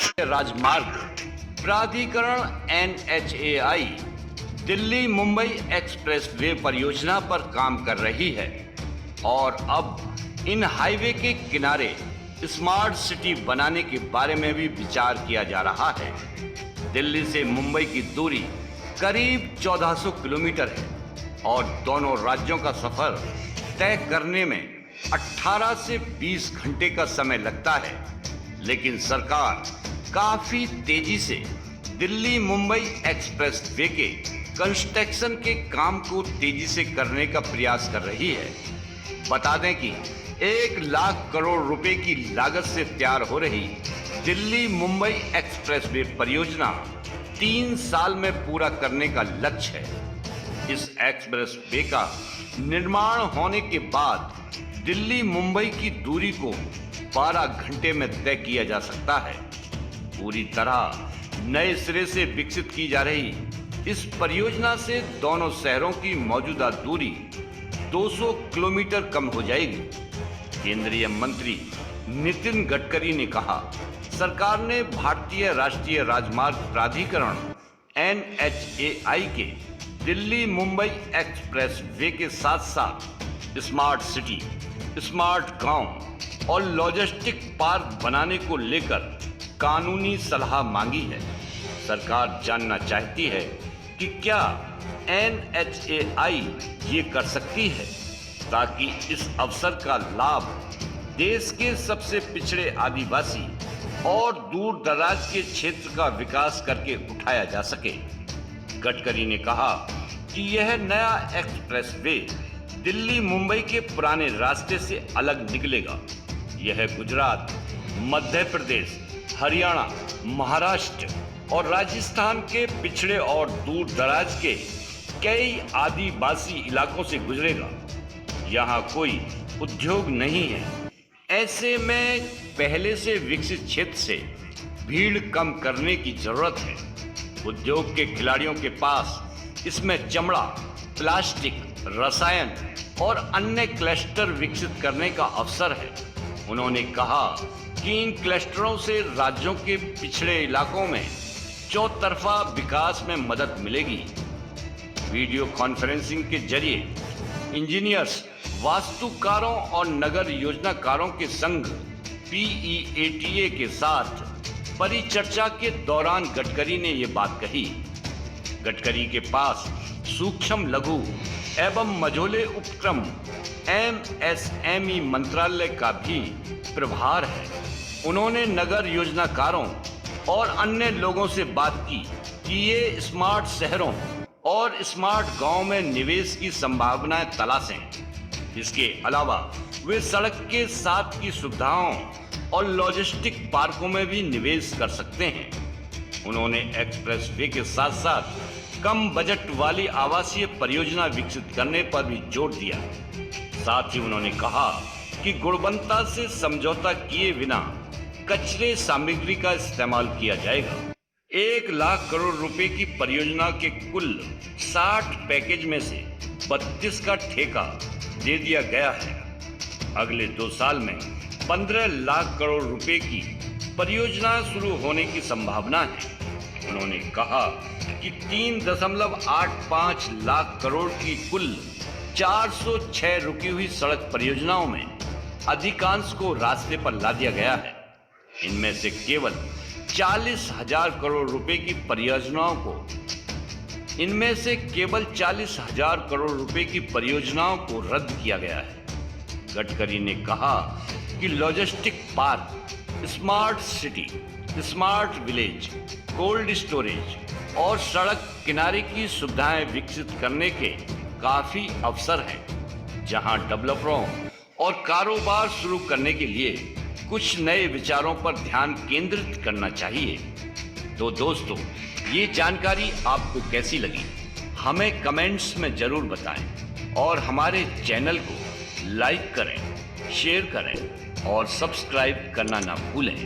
राजमार्ग प्राधिकरण NHAI Delhi Mumbai expressway परियोजना पर काम कर रही है और अब इन हाईवे के किनारे स्मार्ट सिटी बनाने के बारे में भी विचार किया जा रहा है। दिल्ली से मुंबई की दूरी करीब 1400 किलोमीटर है और दोनों राज्यों का सफर तय करने में 18 से 20 घंटे का समय लगता है, लेकिन सरकार काफी तेजी से दिल्ली मुंबई एक्सप्रेसवे के कंस्ट्रक्शन के काम को तेजी से करने का प्रयास कर रही है। बता दें कि 1 लाख करोड़ रुपए की लागत से तैयार हो रही दिल्ली मुंबई एक्सप्रेसवे परियोजना 3 साल में पूरा करने का लक्ष्य है। इस एक्सप्रेसवे का निर्माण होने के बाद दिल्ली मुंबई की दूरी को 12 घंटे में तय किया जा सकता है। पूरी तरह नए सिरे से विकसित की जा रही इस परियोजना से दोनों शहरों की मौजूदा दूरी 200 किलोमीटर कम हो जाएगी। केंद्रीय मंत्री नितिन गडकरी ने कहा, सरकार ने भारतीय राष्ट्रीय राजमार्ग प्राधिकरण NHAI के दिल्ली मुंबई एक्सप्रेसवे के साथ साथ स्मार्ट सिटी, स्मार्ट गांव और लॉजिस्टिक पार्क बनाने को लेकर कानूनी सलाह मांगी है। सरकार जानना चाहती है कि क्या NHAI ये कर सकती है ताकि इस अवसर का लाभ देश के सबसे पिछड़े आदिवासी और दूर दराज के क्षेत्र का विकास करके उठाया जा सके। गडकरी ने कहा कि यह नया एक्सप्रेसवे दिल्ली मुंबई के पुराने रास्ते से अलग निकलेगा। यह गुजरात, मध्य प्रदेश, हरियाणा, महाराष्ट्र और राजस्थान के पिछड़े और दूर दराज के कई आदिवासी इलाकों से गुजरेगा। यहाँ कोई उद्योग नहीं है। ऐसे में पहले से विकसित क्षेत्र से भीड़ कम करने की जरूरत है। उद्योग के खिलाड़ियों के पास इसमें चमड़ा, प्लास्टिक, रसायन और अन्य क्लस्टर विकसित करने का अवसर है। उन्होंने कहा कि इन क्लस्टरों से राज्यों के पिछड़े इलाकों में चौतरफा विकास में मदद मिलेगी। वीडियो कॉन्फ्रेंसिंग के जरिए इंजीनियर्स, वास्तुकारों और नगर योजनाकारों के संघ PEATA के साथ परिचर्चा के दौरान गडकरी ने ये बात कही। गडकरी के पास सूक्ष्म लघु एवं मझोले उपक्रम MSME मंत्रालय का भी प्रभार है। उन्होंने नगर योजनाकारों और अन्य लोगों से बात की कि ये स्मार्ट शहरों और स्मार्ट गांव में निवेश की संभावनाएं तलाशें। इसके अलावा वे सड़क के साथ की सुविधाओं और लॉजिस्टिक पार्कों में भी निवेश कर सकते हैं। उन्होंने एक्सप्रेसवे के साथ साथ कम बजट वाली आवासीय परियोजना विकसित करने पर भी जोर दिया। साथ ही उन्होंने कहा कि गुणवत्ता से समझौता किए बिना कचरे सामग्री का इस्तेमाल किया जाएगा। 1 लाख करोड़ रुपए की परियोजना के कुल 60 पैकेज में से 32 का ठेका दे दिया गया है। अगले 2 साल में 15 लाख करोड़ रुपए की परियोजना शुरू होने की संभावना है। उन्होंने कहा कि 3.85 लाख करोड़ की कुल 406 रुकी हुई सड़क परियोजनाओं में अधिकांश को रास्ते पर ला दिया गया है। इनमें से केवल 40,000 करोड़ रुपए की परियोजनाओं को रद्द किया गया है। गडकरी ने कहा कि logistic park, smart city, smart village, cold storage और सड़क किनारे की सुविधाएं विकसित करने के काफी अवसर हैं, जहां डेवलपरों और कारोबार शुरू करने के लिए कुछ नए विचारों पर ध्यान केंद्रित करना चाहिए। तो दोस्तों, ये जानकारी आपको कैसी लगी हमें कमेंट्स में जरूर बताएं और हमारे चैनल को लाइक करें, शेयर करें और सब्सक्राइब करना ना भूलें।